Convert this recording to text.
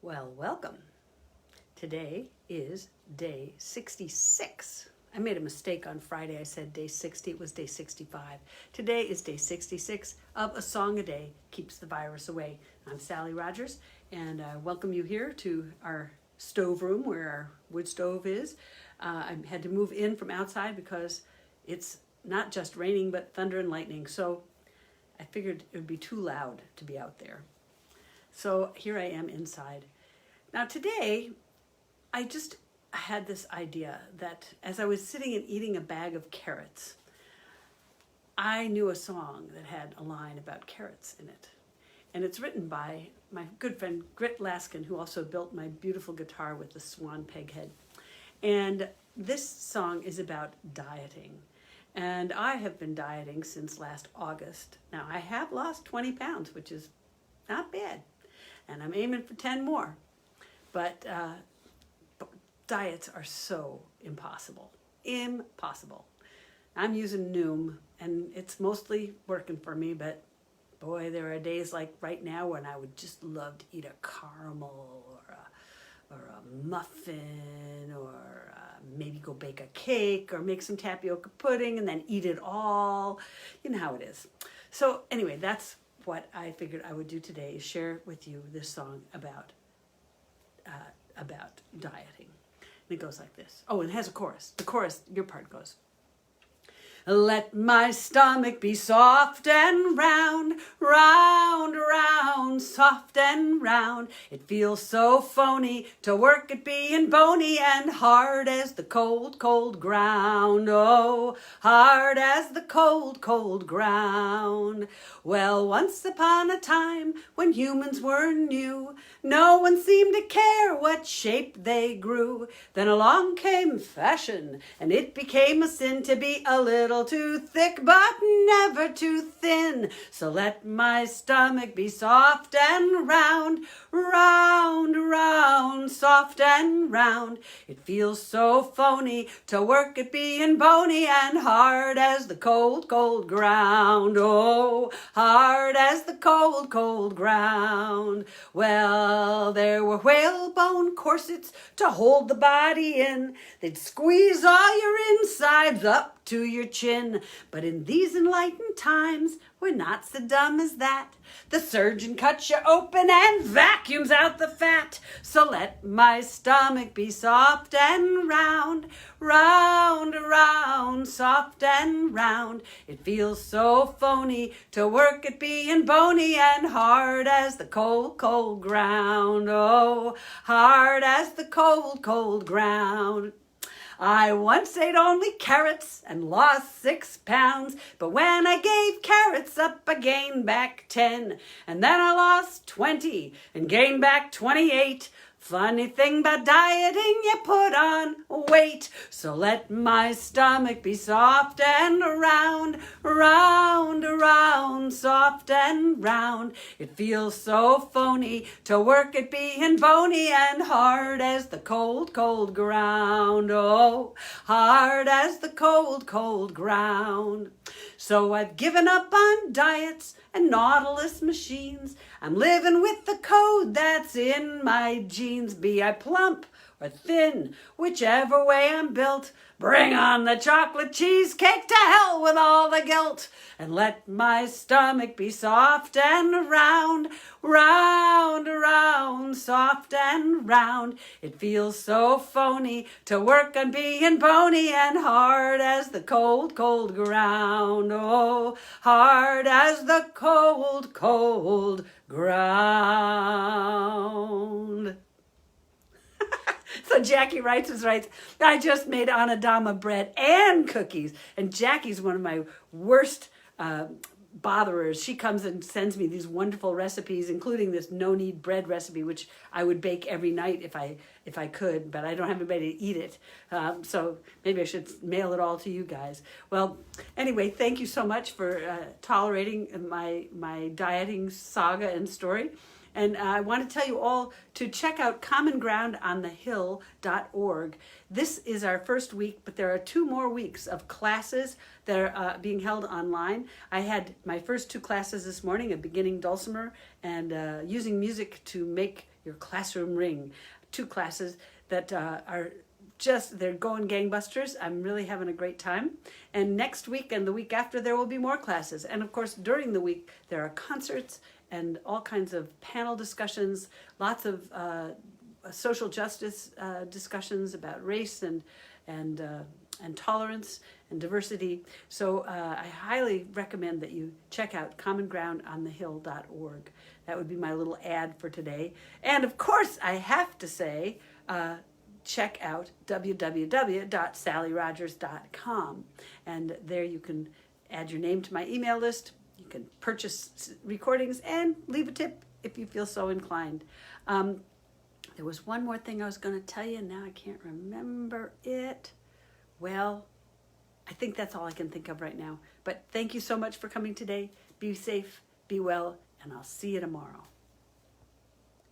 Well, welcome. Today is day 66. I made a mistake on Friday. I said day 60. It was day 65. Today is day 66 of A Song a Day Keeps the Virus Away. I'm Sally Rogers, and I welcome you here to our stove room where our wood stove is. I had to move in from outside because it's not just raining, but thunder and lightning. So I figured it would be too loud to be out there. So here I am inside. Now today, I just had this idea that as I was sitting and eating a bag of carrots, I knew a song that had a line about carrots in it. And it's written by my good friend Grit Laskin, who also built my beautiful guitar with the swan peg head. And this song is about dieting. And I have been dieting since last August. Now I have lost 20 pounds, which is not bad. And I'm aiming for 10 more. But diets are so impossible. Impossible. I'm using Noom, and it's mostly working for me, but boy, there are days like right now when I would just love to eat a caramel or a muffin or maybe go bake a cake or make some tapioca pudding and then eat it all. You know how it is. So anyway, that's what I figured I would do today, is share with you this song about dieting. And it goes like this. Oh, and it has a chorus. The chorus, your part goes, let my stomach be soft and round, round, round, soft and round. It feels so phony to work at being bony and hard as the cold, cold ground. Oh, hard as the cold, cold ground. Well, once upon a time when humans were new, no one seemed to care what shape they grew. Then along came fashion, and it became a sin to be a little too thick, but never too thin. So let my stomach be soft and round, round, round, soft and round. It feels so phony to work at being bony and hard as the cold, cold ground. Oh, hard as the cold, cold ground. Well, there were whalebone corsets to hold the body in. They'd squeeze all your insides up to your chin. But in these enlightened times, we're not so dumb as that. The surgeon cuts you open and vacuums out the fat. So let my stomach be soft and round, round, round, soft and round. It feels so phony to work at being bony and hard as the cold, cold ground. Oh, hard as the cold, cold ground. I once ate only carrots and lost 6 pounds, but when I gave carrots up, I gained back 10, and then I lost 20 and gained back 28. Funny thing about dieting, you put on weight. So let my stomach be soft and round, round, round, soft and round. It feels so phony to work at being bony and hard as the cold, cold ground. Oh, hard as the cold, cold ground. So I've given up on diets and Nautilus machines. I'm living with the code that's in my genes. Be I plump or thin, whichever way I'm built. Bring on the chocolate cheesecake, to hell with all the guilt. And let my stomach be soft and round, round, round, soft and round. It feels so phony to work on being bony and hard as the cold, cold ground. Oh, hard as the cold, cold ground. So Jackie writes, I just made Anadama bread and cookies. And Jackie's one of my worst botherers. She comes and sends me these wonderful recipes, including this no-knead bread recipe, which I would bake every night if I could, but I don't have anybody to eat it. So maybe I should mail it all to you guys. Well, anyway, thank you so much for tolerating my dieting saga and story. And I want to tell you all to check out commongroundonthehill.org. This is our first week, but there are 2 more weeks of classes that are being held online. I had my first 2 classes this morning, a beginning dulcimer and using music to make your classroom ring. 2 classes that they're going gangbusters. I'm really having a great time. And next week and the week after, there will be more classes. And of course, during the week, there are concerts and all kinds of panel discussions, lots of social justice discussions about race and tolerance and diversity. So I highly recommend that you check out commongroundonthehill.org. That would be my little ad for today. And of course, I have to say, check out www.sallyrogers.com. And there you can add your name to my email list. You can purchase recordings and leave a tip if you feel so inclined. There was one more thing I was going to tell you, and now I can't remember it. Well, I think that's all I can think of right now. But thank you so much for coming today. Be safe, be well, and I'll see you tomorrow.